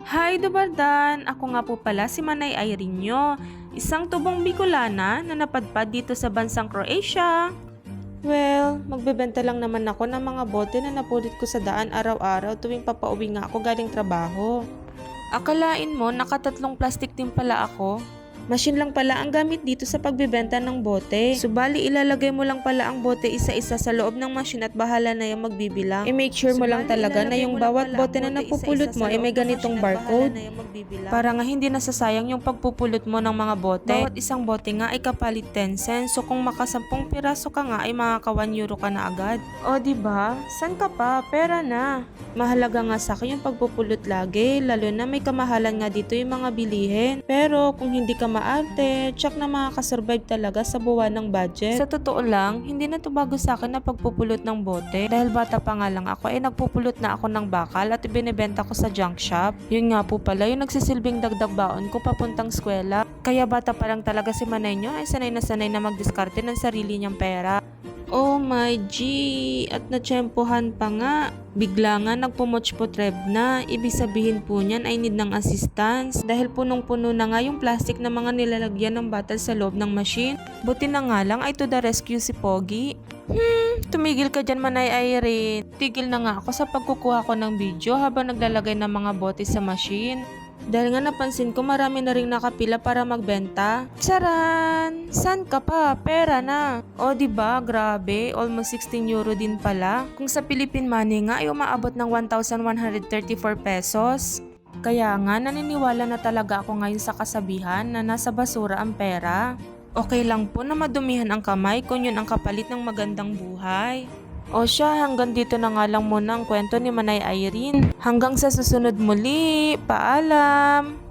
Hi Dubardan! Ako nga po pala si Manay Irene nyo, isang tubong Bicolana na napadpad dito sa bansang Croatia. Well, magbebenta lang naman ako ng mga bote na napulot ko sa daan araw-araw tuwing papauwi nga ako galing trabaho. Akalain mo nakatatlong plastic din pala ako. Machine lang pala ang gamit dito sa pagbebenta ng bote. Subali ilalagay mo lang pala ang bote isa-isa sa loob ng machine at bahala na yung magbibilang. I-make sure mo lang talaga na yung bawat bote na napupulot mo ay may ganitong barcode. Para nga hindi nasasayang yung pagpupulot mo ng mga bote. Bawat isang bote nga ay kapalit 10 cents. So kung makasampung piraso ka nga ay makaka 1 euro ka na agad. O diba? San ka pa? Pera na. Mahalaga nga sa akin yung pagpupulot lagi. Lalo na may kamahalan nga dito yung mga bilihin. Pero kung hindi ka maarte, tsak na makakasurvive talaga sa buwan ng budget. Sa totoo lang, hindi na to bago sa akin na pagpupulot ng bote. Dahil bata pa nga lang ako, nagpupulot na ako ng bakal at ibinebenta ko sa junk shop. Yun nga po pala, yung nagsisilbing dagdag baon ko papuntang eskwela. Kaya bata pa lang talaga si Manay nyo ay sanay na magdiskarte ng sarili niyang pera. Oh my G! At natsyempohan pa nga. Bigla nga nagpumochpotreb na. Ibig sabihin po niyan ay need ng assistance. Dahil punong-puno na nga yung plastic na mga nilalagyan ng batal sa loob ng machine. Buti na nga lang ay to the rescue si Pogi. Tumigil ka dyan Manay Irene. Tigil na nga ako sa pagkukuha ko ng video habang naglalagay ng mga bote sa machine. Dahil nga napansin ko marami na ring nakapila para magbenta. Charan! San ka pa? Pera na! O diba? Grabe, almost 16 euro din pala. Kung sa Philippine money nga ay umaabot ng 1,134 pesos. Kaya nga naniniwala na talaga ako ngayon sa kasabihan na nasa basura ang pera. Okay lang po na madumihan ang kamay kung yun ang kapalit ng magandang buhay. O siya, hanggang dito na nga lang muna ang kwento ni Manay Irene. Hanggang sa susunod muli, paalam!